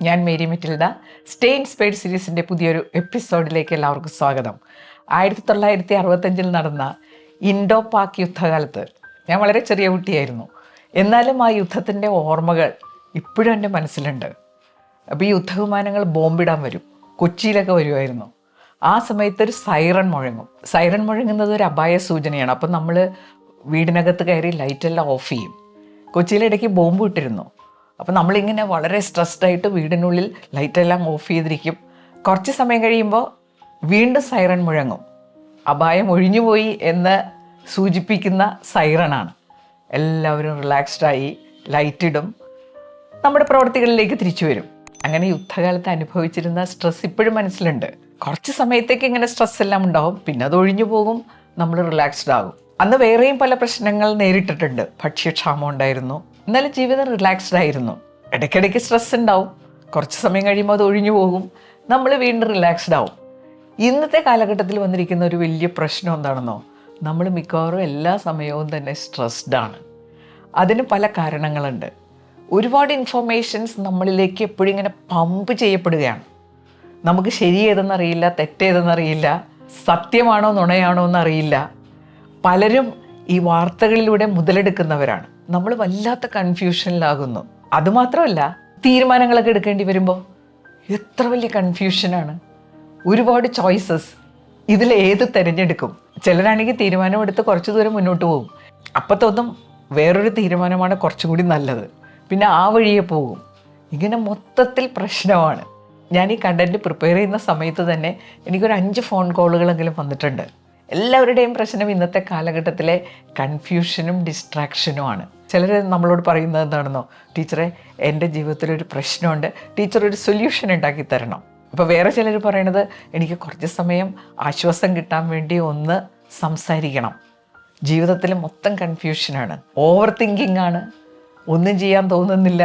ഞാൻ Mary Metilda. Stay inspired സീരീസിൻ്റെ പുതിയൊരു എപ്പിസോഡിലേക്ക് എല്ലാവർക്കും സ്വാഗതം. 1965 നടന്ന ഇൻഡോ പാക് യുദ്ധകാലത്ത് ഞാൻ വളരെ ചെറിയ കുട്ടിയായിരുന്നു. എന്നാലും ആ യുദ്ധത്തിൻ്റെ ഓർമ്മകൾ ഇപ്പോഴും എൻ്റെ മനസ്സിലുണ്ട്. അപ്പോൾ ഈ യുദ്ധവിമാനങ്ങൾ ബോംബിടാൻ വരും. കൊച്ചിയിലൊക്കെ വരുമായിരുന്നു. ആ സമയത്ത് ഒരു സൈറൺ മുഴങ്ങും. സൈറൺ മുഴങ്ങുന്നത് ഒരു അപായ സൂചനയാണ്. അപ്പം നമ്മൾ വീടിനകത്ത് കയറി ലൈറ്റെല്ലാം ഓഫ് ചെയ്യും. കൊച്ചിയിലിടയ്ക്ക് ബോംബ് ഇട്ടിരുന്നു. അപ്പോൾ നമ്മളിങ്ങനെ വളരെ സ്ട്രെസ്ഡായിട്ട് വീടിനുള്ളിൽ ലൈറ്റെല്ലാം ഓഫ് ചെയ്തിരിക്കും. കുറച്ച് സമയം കഴിയുമ്പോൾ വീണ്ടും സൈറൺ മുഴങ്ങും. അപായം ഒഴിഞ്ഞുപോയി എന്ന് സൂചിപ്പിക്കുന്ന സൈറണാണ്. എല്ലാവരും റിലാക്സ്ഡായി ലൈറ്റിടും, നമ്മുടെ പ്രവൃത്തികളിലേക്ക് തിരിച്ചു വരും. അങ്ങനെ യുദ്ധകാലത്ത് അനുഭവിച്ചിരുന്ന സ്ട്രെസ് ഇപ്പോഴും മനസ്സിലുണ്ട്. കുറച്ച് സമയത്തേക്ക് ഇങ്ങനെ സ്ട്രെസ് എല്ലാം ഉണ്ടാവും, പിന്നെ അത് ഒഴിഞ്ഞു പോകും, നമ്മൾ റിലാക്സ്ഡ് ആകും. അന്ന് വേറെയും പല പ്രശ്നങ്ങൾ നേരിട്ടിട്ടുണ്ട്. ഭക്ഷ്യക്ഷാമം ഉണ്ടായിരുന്നു. എന്നാലും ജീവിതം റിലാക്സ്ഡ് ആയിരുന്നു. ഇടയ്ക്കിടയ്ക്ക് സ്ട്രെസ് ഉണ്ടാവും, കുറച്ച് സമയം കഴിയുമ്പോൾ അത് ഒഴിഞ്ഞു പോകും, നമ്മൾ വീണ്ടും റിലാക്സ്ഡ് ആവും. ഇന്നത്തെ കാലഘട്ടത്തിൽ വന്നിരിക്കുന്ന ഒരു വലിയ പ്രശ്നം എന്താണെന്നോ, നമ്മൾ മിക്കവാറും എല്ലാ സമയവും തന്നെ സ്ട്രെസ്ഡ് ആണ്. അതിന് പല കാരണങ്ങളുണ്ട്. ഒരുപാട് ഇൻഫർമേഷൻസ് നമ്മളിലേക്ക് എപ്പോഴും ഇങ്ങനെ പമ്പ് ചെയ്യപ്പെടുകയാണ്. നമുക്ക് ശരി ഏതെന്നറിയില്ല, തെറ്റേതെന്നറിയില്ല, സത്യമാണോ നുണയാണോ എന്നറിയില്ല. പലരും ഈ വാർത്തകളിലൂടെ മുതലെടുക്കുന്നവരാണ്. നമ്മൾ വല്ലാത്ത കൺഫ്യൂഷനിലാകുന്നു. അതുമാത്രമല്ല, തീരുമാനങ്ങളൊക്കെ എടുക്കേണ്ടി വരുമ്പോൾ എത്ര വലിയ കൺഫ്യൂഷനാണ്. ഒരുപാട് ചോയ്സസ്. ഇതിലേത് തിരഞ്ഞെടുക്കും? ചിലരാണെങ്കിൽ തീരുമാനമെടുത്ത് കുറച്ച് ദൂരം മുന്നോട്ട് പോകും. അപ്പം തോന്നും വേറൊരു തീരുമാനമാണ് കുറച്ചും കൂടി നല്ലത്, പിന്നെ ആ വഴിയെ പോകും. ഇങ്ങനെ മൊത്തത്തിൽ പ്രശ്നമാണ്. ഞാൻ ഈ കണ്ടൻറ്റ് പ്രിപ്പയർ ചെയ്യുന്ന സമയത്ത് തന്നെ എനിക്കൊരു 5 ഫോൺ കോളുകളെങ്കിലും വന്നിട്ടുണ്ട്. എല്ലാവരുടെയും പ്രശ്നം ഇന്നത്തെ കാലഘട്ടത്തിലെ കൺഫ്യൂഷനും ഡിസ്ട്രാക്ഷനുമാണ്. ചിലർ നമ്മളോട് പറയുന്നത് എന്താണെന്നോ, ടീച്ചറെ എൻ്റെ ജീവിതത്തിലൊരു പ്രശ്നമുണ്ട്, ടീച്ചർ ഒരു സൊല്യൂഷൻ ഉണ്ടാക്കി തരണം. അപ്പോൾ വേറെ ചിലർ പറയണത്, എനിക്ക് കുറച്ച് സമയം ആശ്വാസം കിട്ടാൻ വേണ്ടി ഒന്ന് സംസാരിക്കണം. ജീവിതത്തിൽ മൊത്തം കൺഫ്യൂഷനാണ്, ഓവർ തിങ്കിങ് ആണ്, ഒന്നും ചെയ്യാൻ തോന്നുന്നില്ല.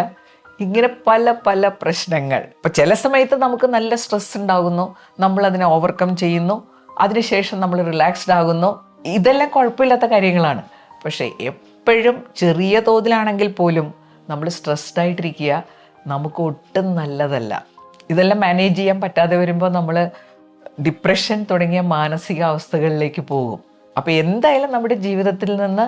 ഇങ്ങനെ പല പല പ്രശ്നങ്ങൾ. ഇപ്പോൾ ചില സമയത്ത് നമുക്ക് നല്ല സ്ട്രെസ് ഉണ്ടാകുന്നു, നമ്മളതിനെ ഓവർകം ചെയ്യുന്നു, അതിനുശേഷം നമ്മൾ റിലാക്സ്ഡ് ആകുന്നു. ഇതെല്ലാം കുഴപ്പമില്ലാത്ത കാര്യങ്ങളാണ്. പക്ഷേ എപ്പോഴും ചെറിയ തോതിലാണെങ്കിൽ പോലും നമ്മൾ സ്ട്രെസ്ഡ് ആയിട്ടിരിക്കുക നമുക്ക് ഒട്ടും നല്ലതല്ല. ഇതെല്ലാം മാനേജ് ചെയ്യാൻ പറ്റാതെ വരുമ്പോൾ നമ്മൾ ഡിപ്രഷൻ തുടങ്ങിയ മാനസികാവസ്ഥകളിലേക്ക് പോകും. അപ്പോൾ എന്തായാലും നമ്മുടെ ജീവിതത്തിൽ നിന്ന്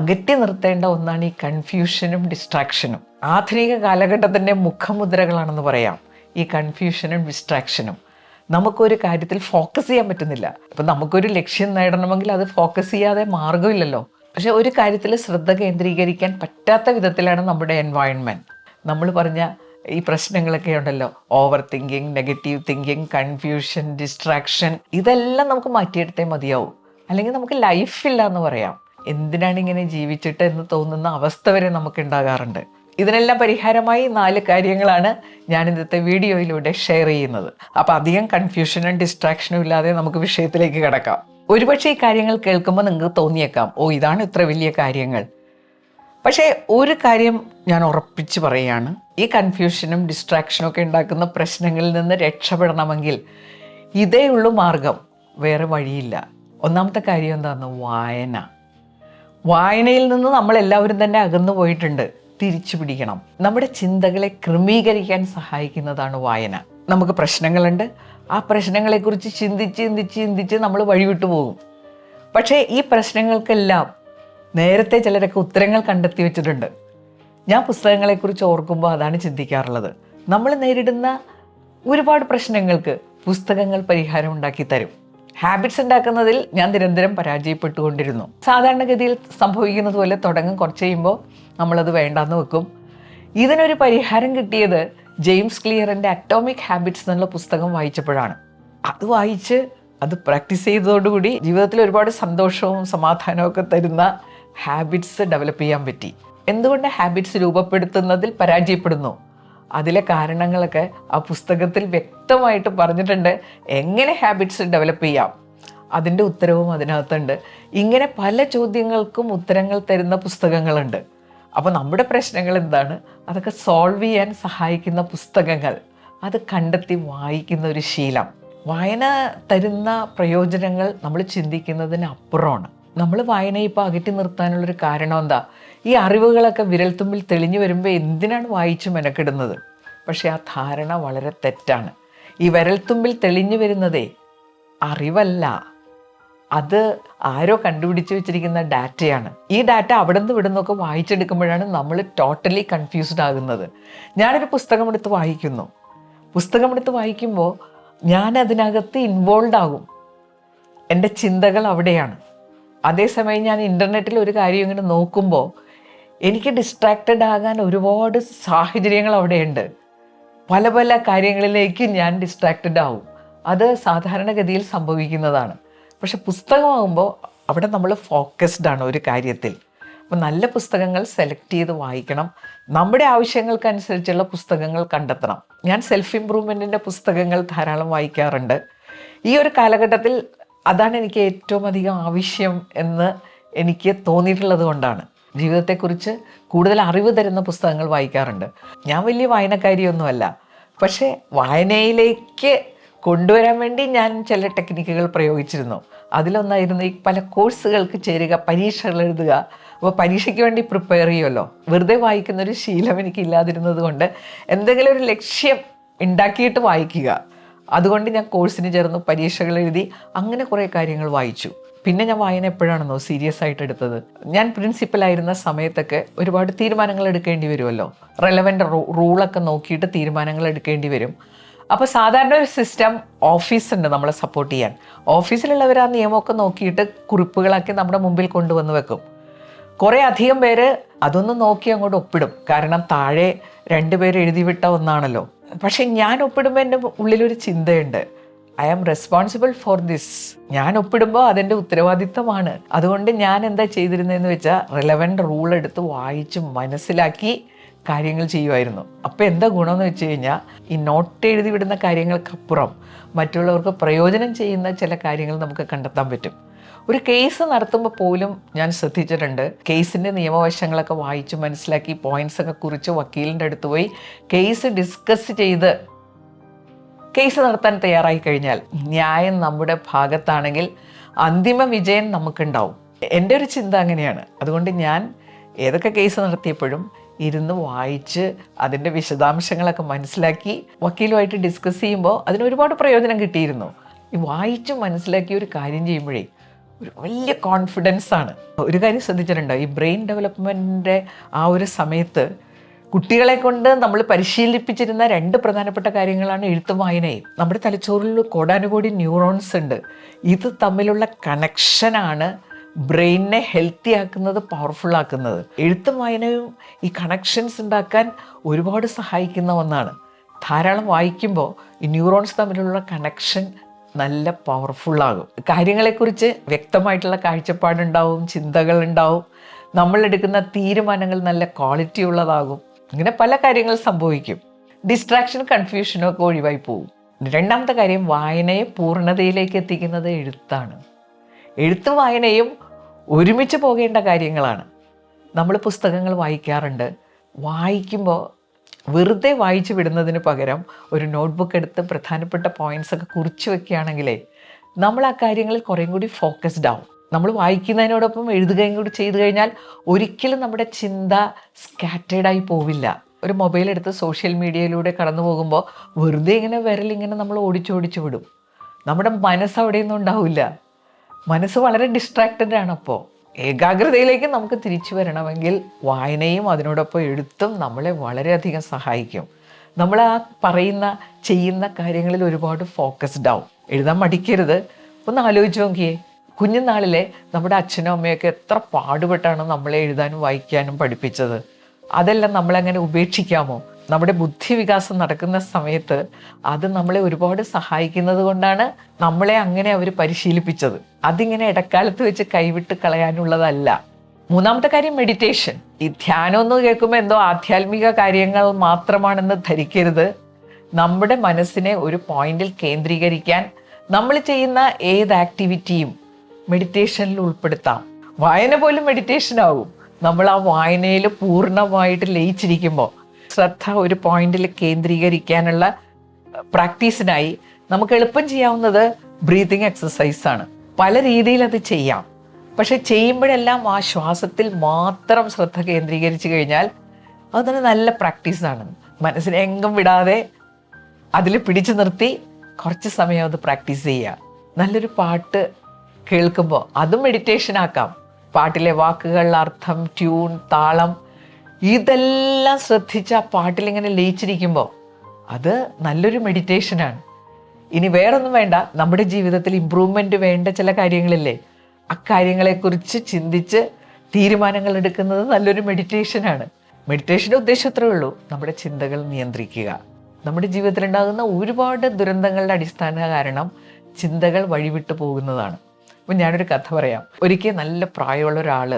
അകറ്റി നിർത്തേണ്ട ഒന്നാണ് ഈ കൺഫ്യൂഷനും ഡിസ്ട്രാക്ഷനും. ആധുനിക കാലഘട്ടത്തിൻ്റെ മുഖമുദ്രകളാണെന്ന് പറയാം ഈ കൺഫ്യൂഷനും ഡിസ്ട്രാക്ഷനും. നമുക്കൊരു കാര്യത്തിൽ ഫോക്കസ് ചെയ്യാൻ പറ്റുന്നില്ല. ഇപ്പം നമുക്കൊരു ലക്ഷ്യം നേടണമെങ്കിൽ അത് ഫോക്കസ് ചെയ്യാതെ മാർഗമില്ലല്ലോ. പക്ഷെ ഒരു കാര്യത്തിൽ ശ്രദ്ധ കേന്ദ്രീകരിക്കാൻ പറ്റാത്ത വിധത്തിലാണ് നമ്മുടെ എൻവയോൺമെൻറ്റ്. നമ്മൾ പറഞ്ഞ ഈ പ്രശ്നങ്ങളൊക്കെ ഉണ്ടല്ലോ, over thinking, negative thinking, confusion, distraction, ഇതെല്ലാം നമുക്ക് മാറ്റിയെടുത്തേ മതിയാവും. അല്ലെങ്കിൽ നമുക്ക് ലൈഫില്ല എന്ന് പറയാം. എന്തിനാണ് ഇങ്ങനെ ജീവിച്ചിട്ട് എന്ന് തോന്നുന്ന അവസ്ഥ വരെ നമുക്ക് ഉണ്ടാകാറുണ്ട്. ഇതിനെല്ലാം പരിഹാരമായി 4 കാര്യങ്ങളാണ് ഞാൻ ഇന്നത്തെ വീഡിയോയിലൂടെ ഷെയർ ചെയ്യുന്നത്. അപ്പോൾ അധികം കൺഫ്യൂഷനും ഡിസ്ട്രാക്ഷനും ഇല്ലാതെ നമുക്ക് വിഷയത്തിലേക്ക് കിടക്കാം. ഒരുപക്ഷെ ഈ കാര്യങ്ങൾ കേൾക്കുമ്പോൾ നിങ്ങൾക്ക് തോന്നിയേക്കാം, ഓ ഇതാണ് ഇത്ര വലിയ കാര്യങ്ങൾ. പക്ഷേ ഒരു കാര്യം ഞാൻ ഉറപ്പിച്ച് പറയുകയാണ്, ഈ കൺഫ്യൂഷനും ഡിസ്ട്രാക്ഷനും ഒക്കെ ഉണ്ടാക്കുന്ന പ്രശ്നങ്ങളിൽ നിന്ന് രക്ഷപ്പെടണമെങ്കിൽ ഇതേ ഉള്ളൂ മാർഗം, വേറെ വഴിയില്ല. ഒന്നാമത്തെ കാര്യം എന്താണെന്ന്, വായന. വായനയിൽ നിന്ന് നമ്മളെല്ലാവരും തന്നെ അകന്നു പോയിട്ടുണ്ട്. തിരിച്ചു പിടിക്കണം. നമ്മുടെ ചിന്തകളെ ക്രമീകരിക്കാൻ സഹായിക്കുന്നതാണ് വായന. നമുക്ക് പ്രശ്നങ്ങളുണ്ട്, ആ പ്രശ്നങ്ങളെക്കുറിച്ച് ചിന്തിച്ച് ചിന്തിച്ച് ചിന്തിച്ച് നമ്മൾ വഴിവിട്ടു പോകും. പക്ഷേ ഈ പ്രശ്നങ്ങൾക്കെല്ലാം നേരത്തെ ചിലരൊക്കെ ഉത്തരങ്ങൾ കണ്ടെത്തി വെച്ചിട്ടുണ്ട്. ഞാൻ പുസ്തകങ്ങളെക്കുറിച്ച് ഓർക്കുമ്പോൾ അതാണ് ചിന്തിക്കാറുള്ളത്. നമ്മൾ നേരിടുന്ന ഒരുപാട് പ്രശ്നങ്ങൾക്ക് പുസ്തകങ്ങൾ പരിഹാരം ഉണ്ടാക്കി തരും. ഹാബിറ്റ്സ് ഉണ്ടാക്കുന്നതിൽ ഞാൻ നിരന്തരം പരാജയപ്പെട്ടുകൊണ്ടിരുന്നു. സാധാരണഗതിയിൽ സംഭവിക്കുന്നത് പോലെ തുടങ്ങും, കുറച്ച് കഴിയുമ്പോൾ നമ്മളത് വേണ്ടാന്ന് വെക്കും. ഇതിനൊരു പരിഹാരം കിട്ടിയത് ജെയിംസ് ക്ലിയറിൻ്റെ അറ്റോമിക് ഹാബിറ്റ്സ് എന്നുള്ള പുസ്തകം വായിച്ചപ്പോഴാണ്. അത് വായിച്ച് അത് പ്രാക്ടീസ് ചെയ്തതോടുകൂടി ജീവിതത്തിൽ ഒരുപാട് സന്തോഷവും സമാധാനവും ഒക്കെ തരുന്ന ഹാബിറ്റ്സ് ഡെവലപ്പ് ചെയ്യാൻ പറ്റി. എന്തുകൊണ്ട് ഹാബിറ്റ്സ് രൂപപ്പെടുത്തുന്നതിൽ പരാജയപ്പെടുന്നു? അതിലെ കാരണങ്ങളൊക്കെ ആ പുസ്തകത്തിൽ വ്യക്തമായിട്ട് പറഞ്ഞിട്ടുണ്ട്. എങ്ങനെ ഹാബിറ്റ്സ് ഡെവലപ്പ് ചെയ്യാം, അതിൻ്റെ ഉത്തരവും അതിനകത്തുണ്ട്. ഇങ്ങനെ പല ചോദ്യങ്ങൾക്കും ഉത്തരങ്ങൾ തരുന്ന പുസ്തകങ്ങളുണ്ട്. അപ്പോൾ നമ്മുടെ പ്രശ്നങ്ങൾ എന്താണ്, അതൊക്കെ സോൾവ് ചെയ്യാൻ സഹായിക്കുന്ന പുസ്തകങ്ങൾ അത് കണ്ടെത്തി വായിക്കുന്ന ഒരു ശീലം. വായന തരുന്ന പ്രയോജനങ്ങൾ നമ്മൾ ചിന്തിക്കുന്നതിന് അപ്പുറമാണ്. നമ്മൾ വായനയെ ഇപ്പോൾ അകറ്റി നിർത്താനുള്ളൊരു കാരണം എന്താ? ഈ അറിവുകളൊക്കെ വിരൽത്തുമ്പിൽ തെളിഞ്ഞു വരുമ്പോൾ എന്തിനാണ് വായിച്ച് മെനക്കെടുന്നത്? പക്ഷേ ആ ധാരണ വളരെ തെറ്റാണ്. ഈ വിരൽത്തുമ്പിൽ തെളിഞ്ഞു വരുന്നതേ അറിവല്ല, അത് ആരോ കണ്ടുപിടിച്ച് വെച്ചിരിക്കുന്ന ഡാറ്റയാണ്. ഈ ഡാറ്റ അവിടെ നിന്ന് ഇവിടെ നിന്നൊക്കെ വായിച്ചെടുക്കുമ്പോഴാണ് നമ്മൾ ടോട്ടലി കൺഫ്യൂസ്ഡ് ആകുന്നത്. ഞാനൊരു പുസ്തകമെടുത്ത് വായിക്കുമ്പോൾ ഞാൻ അതിനകത്ത് ഇൻവോൾവ് ആകും. എൻ്റെ ചിന്തകൾ അവിടെയാണ്. അതേസമയം ഞാൻ ഇൻ്റർനെറ്റിൽ ഒരു കാര്യം ഇങ്ങനെ നോക്കുമ്പോൾ എനിക്ക് ഡിസ്ട്രാക്റ്റഡ് ആകാൻ ഒരുപാട് സാഹചര്യങ്ങൾ അവിടെയുണ്ട്. പല പല കാര്യങ്ങളിലേക്ക് ഞാൻ ഡിസ്ട്രാക്റ്റഡ് ആവും. അത് സാധാരണഗതിയിൽ സംഭവിക്കുന്നതാണ്. പക്ഷെ പുസ്തകമാകുമ്പോൾ അവിടെ നമ്മൾ ഫോക്കസ്ഡ് ആണ് ഒരു കാര്യത്തിൽ. അപ്പോൾ നല്ല പുസ്തകങ്ങൾ സെലക്ട് ചെയ്ത് വായിക്കണം. നമ്മുടെ ആവശ്യങ്ങൾക്കനുസരിച്ചുള്ള പുസ്തകങ്ങൾ കണ്ടെത്തണം. ഞാൻ സെൽഫ് ഇംപ്രൂവ്മെൻറ്റിൻ്റെ പുസ്തകങ്ങൾ ധാരാളം വായിക്കാറുണ്ട്. ഈ ഒരു കാലഘട്ടത്തിൽ അതാണ് എനിക്ക് ഏറ്റവും അധികം ആവശ്യം എന്ന് എനിക്ക് തോന്നിയിട്ടുള്ളത് കൊണ്ടാണ് ജീവിതത്തെക്കുറിച്ച് കൂടുതൽ അറിവ് തരുന്ന പുസ്തകങ്ങൾ വായിക്കാറുണ്ട്. ഞാൻ വലിയ വായനക്കാരിയൊന്നുമല്ല, പക്ഷേ വായനയിലേക്ക് കൊണ്ടുവരാൻ വേണ്ടി ഞാൻ ചില ടെക്നിക്കുകൾ പ്രയോഗിച്ചിരുന്നു. അതിലൊന്നായിരുന്നു ഈ പല കോഴ്സുകൾക്ക് ചേരുക, പരീക്ഷകൾ എഴുതുക. അപ്പോൾ പരീക്ഷയ്ക്ക് വേണ്ടി പ്രിപ്പയർ ചെയ്യുമല്ലോ, വെറുതെ വായിക്കുന്നൊരു ശീലം എനിക്കില്ലാതിരുന്നത് കൊണ്ട് എന്തെങ്കിലും ഒരു ലക്ഷ്യം ഉണ്ടാക്കിയിട്ട് വായിക്കുക. അതുകൊണ്ട് ഞാൻ കോഴ്സിന് ചേർന്നു, പരീക്ഷകൾ എഴുതി, അങ്ങനെ കുറേ കാര്യങ്ങൾ വായിച്ചു. പിന്നെ ഞാൻ വായന എപ്പോഴാണെന്നോ സീരിയസ് ആയിട്ട് എടുത്തത്, ഞാൻ പ്രിൻസിപ്പലായിരുന്ന സമയത്തൊക്കെ ഒരുപാട് തീരുമാനങ്ങൾ എടുക്കേണ്ടി വരുമല്ലോ. റെലവൻ്റ് റൂളൊക്കെ നോക്കിയിട്ട് തീരുമാനങ്ങൾ എടുക്കേണ്ടി വരും. അപ്പോൾ സാധാരണ ഒരു സിസ്റ്റം ഓഫീസുണ്ട് നമ്മളെ സപ്പോർട്ട് ചെയ്യാൻ. ഓഫീസിലുള്ളവർ ആ നിയമമൊക്കെ നോക്കിയിട്ട് കുറിപ്പുകളാക്കി നമ്മുടെ മുമ്പിൽ കൊണ്ടുവന്ന് വെക്കും. കുറേ അധികം പേര് അതൊന്നും നോക്കി അങ്ങോട്ട് ഒപ്പിടും, കാരണം താഴെ 2 പേര് എഴുതി വിട്ട ഒന്നാണല്ലോ. പക്ഷെ ഞാൻ ഒപ്പിടുമ്പോൾ എൻ്റെ ഉള്ളിലൊരു ചിന്തയുണ്ട്, I am responsible for this. ഞാൻ ഒപ്പിടുമ്പോൾ അതെൻ്റെ ഉത്തരവാദിത്തമാണ്. അതുകൊണ്ട് ഞാൻ എന്താ ചെയ്തിരുന്നതെന്ന് വെച്ചാൽ റെലവൻ്റ് റൂൾ എടുത്ത് വായിച്ച് മനസ്സിലാക്കി കാര്യങ്ങൾ ചെയ്യുമായിരുന്നു. അപ്പോൾ എന്താ ഗുണമെന്ന് വെച്ച് കഴിഞ്ഞാൽ ഈ നോട്ട് എഴുതി വിടുന്ന കാര്യങ്ങൾക്കപ്പുറം മറ്റുള്ളവർക്ക് പ്രയോജനം ചെയ്യുന്ന ചില കാര്യങ്ങൾ നമുക്ക് കണ്ടെത്താൻ പറ്റും. ഒരു കേസ് നടത്തുമ്പോൾ പോലും ഞാൻ ശ്രദ്ധിച്ചിട്ടുണ്ട്, കേസിൻ്റെ നിയമവശങ്ങളൊക്കെ വായിച്ച് മനസ്സിലാക്കി പോയിൻറ്റ്സൊക്കെ കുറിച്ച് വക്കീലിൻ്റെ അടുത്ത് പോയി കേസ് ഡിസ്കസ് ചെയ്ത് കേസ് നടത്താൻ തയ്യാറായി കഴിഞ്ഞാൽ ന്യായം നമ്മുടെ ഭാഗത്താണെങ്കിൽ അന്തിമ വിജയം നമുക്കുണ്ടാവും. എൻ്റെ ഒരു ചിന്ത അങ്ങനെയാണ്. അതുകൊണ്ട് ഞാൻ ഏതൊക്കെ കേസ് നടത്തിയപ്പോഴും ഇരുന്ന് വായിച്ച് അതിൻ്റെ വിശദാംശങ്ങളൊക്കെ മനസ്സിലാക്കി വക്കീലുമായിട്ട് ഡിസ്കസ് ചെയ്യുമ്പോൾ അതിനൊരുപാട് പ്രയോജനം കിട്ടിയിരുന്നു. ഈ വായിച്ച് മനസ്സിലാക്കി ഒരു കാര്യം ചെയ്യുമ്പോഴേ ഒരു വലിയ കോൺഫിഡൻസ് ആണ്. ഒരു കാര്യം ശ്രദ്ധിച്ചിട്ടുണ്ടോ, ഈ ബ്രെയിൻ ഡെവലപ്മെൻറ്റിൻ്റെ ആ ഒരു സമയത്ത് കുട്ടികളെ കൊണ്ട് നമ്മൾ പരിശീലിപ്പിച്ചിരുന്ന 2 പ്രധാനപ്പെട്ട കാര്യങ്ങളാണ് എഴുത്തും വായനയും. നമ്മുടെ തലച്ചോറിൽ കോടാനുകോടി ന്യൂറോൺസ് ഉണ്ട്. ഇത് തമ്മിലുള്ള കണക്ഷനാണ് ബ്രെയിനിനെ ഹെൽത്തി ആക്കുന്നത്, പവർഫുൾ ആക്കുന്നത്. എഴുത്തും വായനയും ഈ കണക്ഷൻസ് ഉണ്ടാക്കാൻ ഒരുപാട് സഹായിക്കുന്ന ഒന്നാണ്. ധാരാളം വായിക്കുമ്പോൾ ഈ ന്യൂറോൺസ് തമ്മിലുള്ള കണക്ഷൻ നല്ല പവർഫുള്ളാകും. കാര്യങ്ങളെക്കുറിച്ച് വ്യക്തമായിട്ടുള്ള കാഴ്ചപ്പാടുണ്ടാവും, ചിന്തകളുണ്ടാവും, നമ്മളെടുക്കുന്ന തീരുമാനങ്ങൾ നല്ല ക്വാളിറ്റി ഉള്ളതാകും. ഇങ്ങനെ പല കാര്യങ്ങൾ സംഭവിക്കും. ഡിസ്ട്രാക്ഷൻ, കൺഫ്യൂഷനും ഒക്കെ ഒഴിവായി പോകും. രണ്ടാമത്തെ കാര്യം, വായനയെ പൂർണ്ണതയിലേക്ക് എത്തിക്കുന്നത് എഴുത്താണ്. എഴുത്തും വായനയും ഒരുമിച്ച് പോകേണ്ട കാര്യങ്ങളാണ്. നമ്മൾ പുസ്തകങ്ങൾ വായിക്കാറുണ്ട്. വായിക്കുമ്പോൾ വെറുതെ വായിച്ചു വിടുന്നതിന് പകരം ഒരു നോട്ട്ബുക്ക് എടുത്ത് പ്രധാനപ്പെട്ട പോയിൻറ്റ്സൊക്കെ കുറിച്ച് വെക്കുകയാണെങ്കിലേ നമ്മൾ ആ കാര്യങ്ങളിൽ കുറേയും കൂടി ഫോക്കസ്ഡ് ആവും. നമ്മൾ വായിക്കുന്നതിനോടൊപ്പം എഴുതുകയും കൂടി ചെയ്തു കഴിഞ്ഞാൽ ഒരിക്കലും നമ്മുടെ ചിന്ത സ്കാറ്റേഡായി പോവില്ല. ഒരു മൊബൈൽ എടുത്ത് സോഷ്യൽ മീഡിയയിലൂടെ കടന്നു പോകുമ്പോൾ വെറുതെ ഇങ്ങനെ വിരലിങ്ങനെ നമ്മൾ ഓടിച്ചോടിച്ചു വിടും. നമ്മുടെ മനസ്സ് അവിടെയൊന്നും ഉണ്ടാവില്ല. മനസ്സ് വളരെ ഡിസ്ട്രാക്റ്റഡ് ആണ്. അപ്പോൾ ഏകാഗ്രതയിലേക്ക് നമുക്ക് തിരിച്ചു വരണമെങ്കിൽ വായനയും അതിനോടൊപ്പം എഴുത്തും നമ്മളെ വളരെയധികം സഹായിക്കും. നമ്മൾ ആ പറയുന്ന ചെയ്യുന്ന കാര്യങ്ങളിൽ ഒരുപാട് ഫോക്കസ്ഡ് ആവും. എഴുതാൻ മടിക്കരുത്. ഒന്ന് ആലോചിച്ച് നോക്കിയേ, കുഞ്ഞുനാളിലെ നമ്മുടെ അച്ഛനും അമ്മയൊക്കെ എത്ര പാടുപെട്ടാണ് നമ്മളെ എഴുതാനും വായിക്കാനും പഠിപ്പിച്ചത്. അതെല്ലാം നമ്മളങ്ങനെ ഉപേക്ഷിക്കാമോ? നമ്മുടെ ബുദ്ധിവികാസം നടക്കുന്ന സമയത്ത് അത് നമ്മളെ ഒരുപാട് സഹായിക്കുന്നത് കൊണ്ടാണ് നമ്മളെ അങ്ങനെ അവർ പരിശീലിപ്പിച്ചത്. അതിങ്ങനെ ഇടക്കാലത്ത് വെച്ച് കൈവിട്ട് കളയാനുള്ളതല്ല. മൂന്നാമത്തെ കാര്യം, മെഡിറ്റേഷൻ. ഈ ധ്യാനം എന്ന് കേൾക്കുമ്പോൾ എന്തോ ആധ്യാത്മിക കാര്യങ്ങൾ മാത്രമാണെന്ന് ധരിക്കരുത്. നമ്മുടെ മനസ്സിനെ ഒരു പോയിന്റിൽ കേന്ദ്രീകരിക്കാൻ നമ്മൾ ചെയ്യുന്ന ഏത് ആക്ടിവിറ്റിയും മെഡിറ്റേഷനിൽ ഉൾപ്പെടുത്താം. വായന പോലും മെഡിറ്റേഷൻ ആവും. നമ്മൾ ആ വായനയിൽ പൂർണ്ണമായിട്ട് ലയിച്ചിരിക്കുമ്പോൾ ശ്രദ്ധ ഒരു പോയിന്റിൽ കേന്ദ്രീകരിക്കാനുള്ള പ്രാക്ടീസിനായി നമുക്ക് എളുപ്പം ചെയ്യാവുന്നത് ബ്രീതിങ് എക്സസൈസാണ്. പല രീതിയിൽ അത് ചെയ്യാം. പക്ഷെ ചെയ്യുമ്പോഴെല്ലാം ആ ശ്വാസത്തിൽ മാത്രം ശ്രദ്ധ കേന്ദ്രീകരിച്ചു കഴിഞ്ഞാൽ അതൊരു നല്ല പ്രാക്ടീസാണ്. മനസ്സിനെ എങ്ങും വിടാതെ അതിൽ പിടിച്ചു നിർത്തി കുറച്ച് സമയം അത് പ്രാക്ടീസ് ചെയ്യുക. നല്ലൊരു പാട്ട് കേൾക്കുമ്പോൾ അതും മെഡിറ്റേഷൻ ആക്കാം. പാട്ടിലെ വാക്കുകൾ, അർത്ഥം, ട്യൂൺ, താളം ഇതെല്ലാം ശ്രദ്ധിച്ച് ആ പാട്ടിലിങ്ങനെ ലയിച്ചിരിക്കുമ്പോൾ അത് നല്ലൊരു മെഡിറ്റേഷനാണ്. ഇനി വേറൊന്നും വേണ്ട, നമ്മുടെ ജീവിതത്തിൽ ഇമ്പ്രൂവ്മെൻറ്റ് വേണ്ട ചില കാര്യങ്ങളില്ലേ, അക്കാര്യങ്ങളെക്കുറിച്ച് ചിന്തിച്ച് തീരുമാനങ്ങൾ എടുക്കുന്നത് നല്ലൊരു മെഡിറ്റേഷനാണ്. മെഡിറ്റേഷൻ്റെ ഉദ്ദേശം അത്രേ ഉള്ളൂ, നമ്മുടെ ചിന്തകൾ നിയന്ത്രിക്കുക. നമ്മുടെ ജീവിതത്തിലുണ്ടാകുന്ന ഒരുപാട് ദുരന്തങ്ങളുടെ അടിസ്ഥാന കാരണം ചിന്തകൾ വഴിവിട്ട് പോകുന്നതാണ്. അപ്പം ഞാനൊരു കഥ പറയാം. ഒരിക്കൽ നല്ല പ്രായമുള്ള ഒരാൾ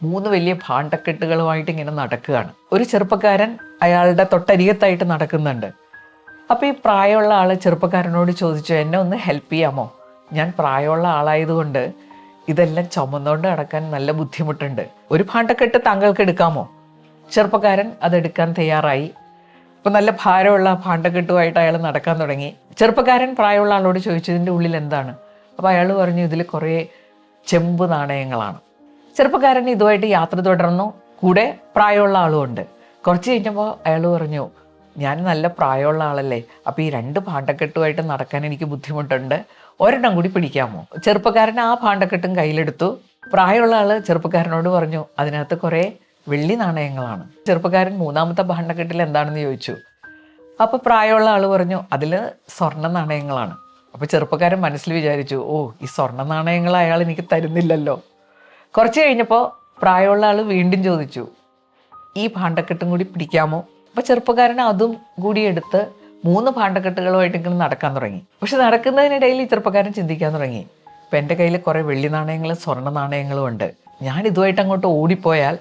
3 വലിയ ഭാണ്ഡക്കെട്ടുകളുമായിട്ട് ഇങ്ങനെ നടക്കുകയാണ്. ഒരു ചെറുപ്പക്കാരൻ അയാളുടെ തൊട്ടരികത്തായിട്ട് നടക്കുന്നുണ്ട്. അപ്പോൾ ഈ പ്രായമുള്ള ആൾ ചെറുപ്പക്കാരനോട് ചോദിച്ചു, എന്നെ ഒന്ന് ഹെൽപ്പ് ചെയ്യാമോ? ഞാൻ പ്രായമുള്ള ആളായതുകൊണ്ട് ഇതെല്ലാം ചുമന്നുകൊണ്ട് നടക്കാൻ നല്ല ബുദ്ധിമുട്ടുണ്ട്. ഒരു ഭാണ്ഡക്കെട്ട് താങ്കൾക്ക് എടുക്കാമോ? ചെറുപ്പക്കാരൻ അതെടുക്കാൻ തയ്യാറായി. അപ്പോൾ നല്ല ഭാരമുള്ള ഭാണ്ഡക്കെട്ടുമായിട്ട് അയാൾ നടക്കാൻ തുടങ്ങി. ചെറുപ്പക്കാരൻ പ്രായമുള്ള ആളോട് ചോദിച്ചു, ഇതിൻ്റെ ഉള്ളിൽ എന്താണ്? അപ്പോൾ അയാൾ പറഞ്ഞു, ഇതിൽ കുറേ ചെമ്പ് നാണയങ്ങളാണ്. ചെറുപ്പക്കാരൻ ഇതുമായിട്ട് യാത്ര തുടർന്നു. കൂടെ പ്രായമുള്ള ആളുമുണ്ട്. കുറച്ച് കഴിഞ്ഞപ്പോൾ അയാൾ പറഞ്ഞു, ഞാൻ നല്ല പ്രായമുള്ള ആളല്ലേ, അപ്പോൾ ഈ 2 ഭാണ്ഡക്കെട്ടുമായിട്ട് നടക്കാൻ എനിക്ക് ബുദ്ധിമുട്ടുണ്ട്, ഒരെണ്ണം കൂടി പിടിക്കാമോ? ചെറുപ്പക്കാരൻ ആ ഭാണ്ഡക്കെട്ടും കയ്യിലെടുത്തു. പ്രായമുള്ള ആൾ ചെറുപ്പക്കാരനോട് പറഞ്ഞു, അതിനകത്ത് കുറേ വെള്ളി നാണയങ്ങളാണ്. ചെറുപ്പക്കാരൻ 3ാമത്തെ ഭാണ്ഡക്കെട്ടിൽ എന്താണെന്ന് ചോദിച്ചു. അപ്പോൾ പ്രായമുള്ള ആൾ പറഞ്ഞു, അതിൽ സ്വർണ്ണ നാണയങ്ങളാണ്. അപ്പോൾ ചെറുപ്പക്കാരൻ മനസ്സിൽ വിചാരിച്ചു, ഓ, ഈ സ്വർണ്ണ നാണയങ്ങൾ അയാൾ എനിക്ക് തരുന്നില്ലല്ലോ. കുറച്ച് കഴിഞ്ഞപ്പോൾ പ്രായമുള്ള ആൾ വീണ്ടും ചോദിച്ചു, ഈ ഭാണ്ഡക്കെട്ടും കൂടി പിടിക്കാമോ? അപ്പോൾ ചെറുപ്പക്കാരൻ അതും കൂടി എടുത്ത് 3 ഭാണ്ഡക്കെട്ടുകളുമായിട്ട് ഇങ്ങനെ നടക്കാൻ തുടങ്ങി. പക്ഷെ നടക്കുന്നതിനിടയിൽ ഈ ചെറുപ്പക്കാരൻ ചിന്തിക്കാൻ തുടങ്ങി, ഇപ്പം എൻ്റെ കയ്യിൽ കുറേ വെള്ളി നാണയങ്ങളും സ്വർണ്ണ നാണയങ്ങളും ഉണ്ട്. ഞാൻ ഇതുമായിട്ട് അങ്ങോട്ട് ഓടിപ്പോയാൽ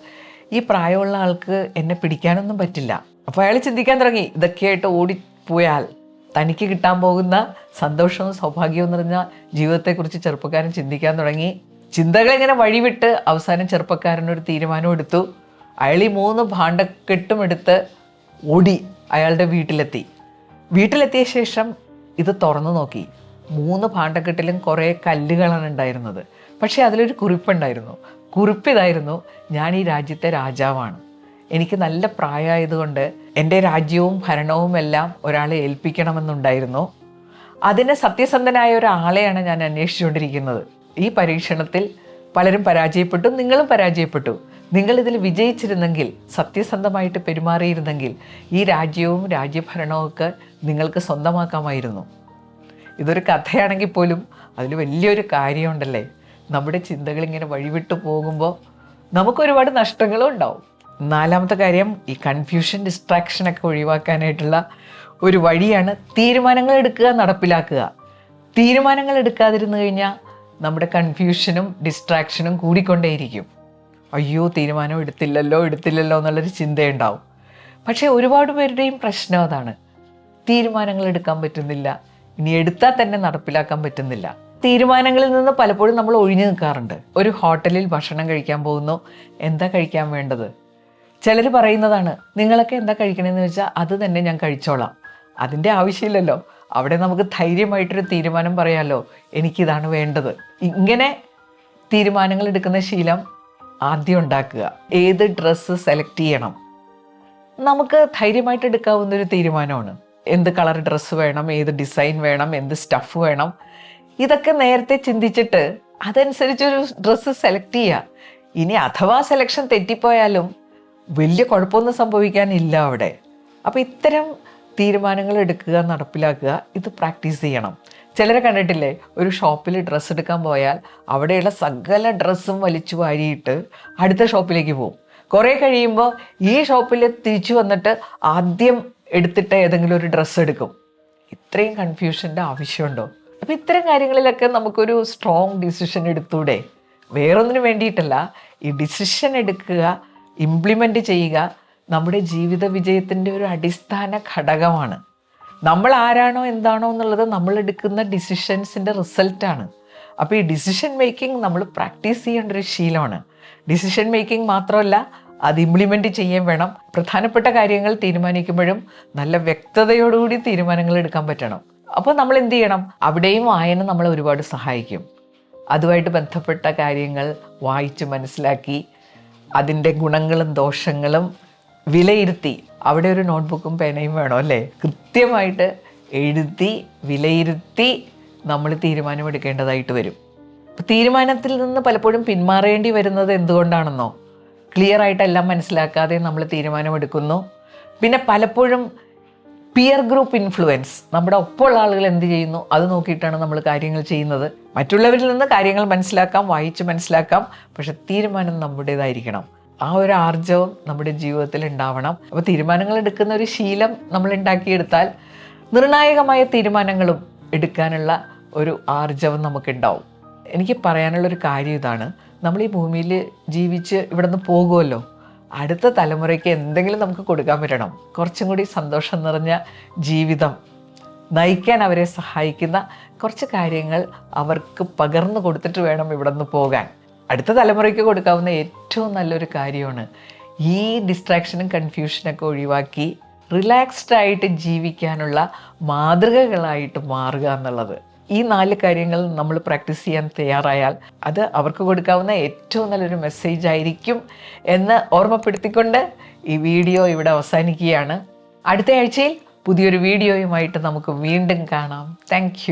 ഈ പ്രായമുള്ള ആൾക്ക് എന്നെ പിടിക്കാനൊന്നും പറ്റില്ല. അപ്പോൾ അയാൾ ചിന്തിക്കാൻ തുടങ്ങി, ഇതൊക്കെയായിട്ട് ഓടിപ്പോയാൽ തനിക്ക് കിട്ടാൻ പോകുന്ന സന്തോഷവും സൗഭാഗ്യവും നിറഞ്ഞ ജീവിതത്തെക്കുറിച്ച് ചെറുപ്പക്കാരൻ ചിന്തിക്കാൻ തുടങ്ങി. ചിന്തകളിങ്ങനെ വഴിവിട്ട് അവസാനം ചെറുപ്പക്കാരനൊരു തീരുമാനം എടുത്തു. അയാൾ ഈ 3 ഭാണ്ഡക്കെട്ടും എടുത്ത് ഓടി അയാളുടെ വീട്ടിലെത്തി. വീട്ടിലെത്തിയ ശേഷം ഇത് തുറന്നു നോക്കി. 3 ഭാണ്ഡക്കെട്ടിലും കുറേ കല്ലുകളാണ് ഉണ്ടായിരുന്നത്. പക്ഷേ അതിലൊരു കുറിപ്പുണ്ടായിരുന്നു. കുറിപ്പിതായിരുന്നു, ഞാൻ ഈ രാജ്യത്തെ രാജാവാണ്. എനിക്ക് നല്ല പ്രായമായതുകൊണ്ട് എൻ്റെ രാജ്യവും ഭരണവും എല്ലാം ഒരാളെ ഏൽപ്പിക്കണമെന്നുണ്ടായിരുന്നു. അതിന് സത്യസന്ധനായ ഒരാളെയാണ് ഞാൻ അന്വേഷിച്ചുകൊണ്ടിരിക്കുന്നത്. ഈ പരീക്ഷണത്തിൽ പലരും പരാജയപ്പെട്ടു, നിങ്ങളും പരാജയപ്പെട്ടു. നിങ്ങളിതിൽ വിജയിച്ചിരുന്നെങ്കിൽ, സത്യസന്ധമായിട്ട് പെരുമാറിയിരുന്നെങ്കിൽ ഈ രാജ്യവും രാജ്യഭരണവും ഒക്കെ നിങ്ങൾക്ക് സ്വന്തമാക്കാമായിരുന്നു. ഇതൊരു കഥയാണെങ്കിൽ പോലും അതിൽ വലിയൊരു കാര്യമുണ്ടല്ലേ. നമ്മുടെ ചിന്തകളിങ്ങനെ വഴിവിട്ട് പോകുമ്പോൾ നമുക്കൊരുപാട് നഷ്ടങ്ങളും ഉണ്ടാവും. 4ാമത്തെ കാര്യം, ഈ കൺഫ്യൂഷൻ, ഡിസ്ട്രാക്ഷനൊക്കെ ഒഴിവാക്കാനായിട്ടുള്ള ഒരു വഴിയാണ് തീരുമാനങ്ങൾ എടുക്കുക, നടപ്പിലാക്കുക. തീരുമാനങ്ങൾ എടുക്കാതിരുന്നു കഴിഞ്ഞാൽ നമ്മുടെ കൺഫ്യൂഷനും ഡിസ്ട്രാക്ഷനും കൂടിക്കൊണ്ടേയിരിക്കും. അയ്യോ, തീരുമാനം എടുത്തില്ലല്ലോ എന്നുള്ളൊരു ചിന്തയുണ്ടാവും. പക്ഷേ ഒരുപാട് പേരുടെയും പ്രശ്നം അതാണ്, തീരുമാനങ്ങൾ എടുക്കാൻ പറ്റുന്നില്ല, ഇനി എടുത്താൽ തന്നെ നടപ്പിലാക്കാൻ പറ്റുന്നില്ല. തീരുമാനങ്ങളിൽ നിന്ന് പലപ്പോഴും നമ്മൾ ഒഴിഞ്ഞു നിൽക്കാറുണ്ട്. ഒരു ഹോട്ടലിൽ ഭക്ഷണം കഴിക്കാൻ പോകുന്നു, എന്താ കഴിക്കാൻ വേണ്ടത്? ചിലർ പറയുന്നതാണ്, നിങ്ങളൊക്കെ എന്താ കഴിക്കണമെന്ന് വെച്ചാൽ അത് തന്നെ ഞാൻ കഴിച്ചോളാം. അതിൻ്റെ ആവശ്യമില്ലല്ലോ. അവിടെ നമുക്ക് ധൈര്യമായിട്ടൊരു തീരുമാനം പറയാമല്ലോ, എനിക്കിതാണ് വേണ്ടത്. ഇങ്ങനെ തീരുമാനങ്ങൾ എടുക്കുന്ന ശീലം ആദ്യം ഉണ്ടാക്കുക. ഏത് ഡ്രസ്സ് സെലക്ട് ചെയ്യണം, നമുക്ക് ധൈര്യമായിട്ട് എടുക്കാവുന്നൊരു തീരുമാനമാണ്. എന്ത് കളർ ഡ്രസ്സ് വേണം, ഏത് ഡിസൈൻ വേണം, എന്ത് സ്റ്റഫ് വേണം, ഇതൊക്കെ നേരത്തെ ചിന്തിച്ചിട്ട് അതനുസരിച്ചൊരു ഡ്രസ്സ് സെലക്ട് ചെയ്യുക. ഇനി അഥവാ സെലക്ഷൻ തെറ്റിപ്പോയാലും വലിയ കുഴപ്പമൊന്നും സംഭവിക്കാനില്ല അവിടെ. അപ്പോൾ ഇത്തരം തീരുമാനങ്ങൾ എടുക്കുക, നടപ്പിലാക്കുക, ഇത് പ്രാക്ടീസ് ചെയ്യണം. ചിലരെ കണ്ടിട്ടില്ലേ, ഒരു ഷോപ്പിൽ ഡ്രസ്സ് എടുക്കാൻ പോയാൽ അവിടെയുള്ള സകല ഡ്രസ്സും വലിച്ചു വാരിയിട്ട് അടുത്ത ഷോപ്പിലേക്ക് പോകും. കുറേ കഴിയുമ്പോൾ ഈ ഷോപ്പിൽ തിരിച്ചു വന്നിട്ട് ആദ്യം എടുത്തിട്ട് ഏതെങ്കിലും ഒരു ഡ്രസ്സ് എടുക്കും. ഇത്രയും കൺഫ്യൂഷൻ്റെ ആവശ്യമുണ്ടോ? അപ്പോൾ ഇത്തരം കാര്യങ്ങളിലൊക്കെ നമുക്കൊരു സ്ട്രോങ് ഡിസിഷൻ എടുത്തൂടെ? വേറൊന്നിനു വേണ്ടിയിട്ടല്ല, ഈ ഡിസിഷൻ എടുക്കുക, ഇംപ്ലിമെൻ്റ് ചെയ്യുക നമ്മുടെ ജീവിത വിജയത്തിൻ്റെ ഒരു അടിസ്ഥാന ഘടകമാണ്. നമ്മൾ ആരാണോ എന്താണോ എന്നുള്ളത് നമ്മൾ എടുക്കുന്ന ഡിസിഷൻസിൻ്റെ റിസൾട്ടാണ്. അപ്പോൾ ഈ ഡിസിഷൻ മേക്കിംഗ് നമ്മൾ പ്രാക്ടീസ് ചെയ്യേണ്ട ഒരു ശീലമാണ്. ഡിസിഷൻ മേക്കിംഗ് മാത്രമല്ല, അത് ഇംപ്ലിമെൻ്റ് ചെയ്യാൻ വേണം. പ്രധാനപ്പെട്ട കാര്യങ്ങൾ തീരുമാനിക്കുമ്പോഴും നല്ല വ്യക്തതയോടുകൂടി തീരുമാനങ്ങൾ എടുക്കാൻ പറ്റണം. അപ്പോൾ നമ്മൾ എന്ത് ചെയ്യണം? അവിടെയും വായന നമ്മളെ ഒരുപാട് സഹായിക്കും. അതുമായിട്ട് ബന്ധപ്പെട്ട കാര്യങ്ങൾ വായിച്ച് മനസ്സിലാക്കി അതിൻ്റെ ഗുണങ്ങളും ദോഷങ്ങളും വിലയിരുത്തി, അവിടെ ഒരു നോട്ട്ബുക്കും പേനയും വേണം അല്ലേ? കൃത്യമായിട്ട് എഴുതി വിലയിരുത്തി നമ്മൾ തീരുമാനമെടുക്കേണ്ടതായിട്ട് വരും. അപ്പോൾ തീരുമാനത്തിൽ നിന്ന് പലപ്പോഴും പിന്മാറേണ്ടി വരുന്നത് എന്തുകൊണ്ടാണെന്നോ, ക്ലിയർ ആയിട്ടെല്ലാം മനസ്സിലാക്കാതെ നമ്മൾ തീരുമാനമെടുക്കുന്നു. പിന്നെ പലപ്പോഴും പിയർ ഗ്രൂപ്പ് ഇൻഫ്ലുവൻസ്, നമ്മുടെ ഒപ്പമുള്ള ആളുകൾ എന്ത് ചെയ്യുന്നു അത് നോക്കിയിട്ടാണ് നമ്മൾ കാര്യങ്ങൾ ചെയ്യുന്നത്. മറ്റുള്ളവരിൽ നിന്ന് കാര്യങ്ങൾ മനസ്സിലാക്കാം, വായിച്ച് മനസ്സിലാക്കാം, പക്ഷെ തീരുമാനം നമ്മുടേതായിരിക്കണം. ആ ഒരു ആർജവം നമ്മുടെ ജീവിതത്തിൽ ഉണ്ടാവണം. അപ്പോൾ തീരുമാനങ്ങൾ എടുക്കുന്ന ഒരു ശീലം നമ്മൾ ഉണ്ടാക്കിയെടുത്താൽ നിർണായകമായ തീരുമാനങ്ങളും എടുക്കാനുള്ള ഒരു ആർജവം നമുക്കുണ്ടാവും. എനിക്ക് പറയാനുള്ളൊരു കാര്യം ഇതാണ്, നമ്മൾ ഈ ഭൂമിയിൽ ജീവിച്ച് ഇവിടെ നിന്ന് പോകുമല്ലോ, അടുത്ത തലമുറയ്ക്ക് എന്തെങ്കിലും നമുക്ക് കൊടുക്കാൻ പറ്റണം. കുറച്ചും കൂടി സന്തോഷം നിറഞ്ഞ ജീവിതം നയിക്കാൻ അവരെ സഹായിക്കുന്ന കുറച്ച് കാര്യങ്ങൾ അവർക്ക് പകർന്നു കൊടുത്തിട്ട് വേണം ഇവിടെ നിന്ന് പോകാൻ. അടുത്ത തലമുറയ്ക്ക് കൊടുക്കാവുന്ന ഏറ്റവും നല്ലൊരു കാര്യമാണ് ഈ ഡിസ്ട്രാക്ഷനും കൺഫ്യൂഷനൊക്കെ ഒഴിവാക്കി റിലാക്സ്ഡ് ആയിട്ട് ജീവിക്കാനുള്ള മാതൃകകളായിട്ട് മാറുക എന്നുള്ളത്. ഈ 4 കാര്യങ്ങൾ നമ്മൾ പ്രാക്ടീസ് ചെയ്യാൻ തയ്യാറായാൽ അത് അവർക്ക് കൊടുക്കാവുന്ന ഏറ്റവും നല്ലൊരു മെസ്സേജ് ആയിരിക്കും എന്ന് ഓർമ്മപ്പെടുത്തിക്കൊണ്ട് ഈ വീഡിയോ ഇവിടെ അവസാനിക്കുകയാണ്. അടുത്ത ആഴ്ചയിൽ പുതിയൊരു വീഡിയോയുമായിട്ട് നമുക്ക് വീണ്ടും കാണാം. താങ്ക്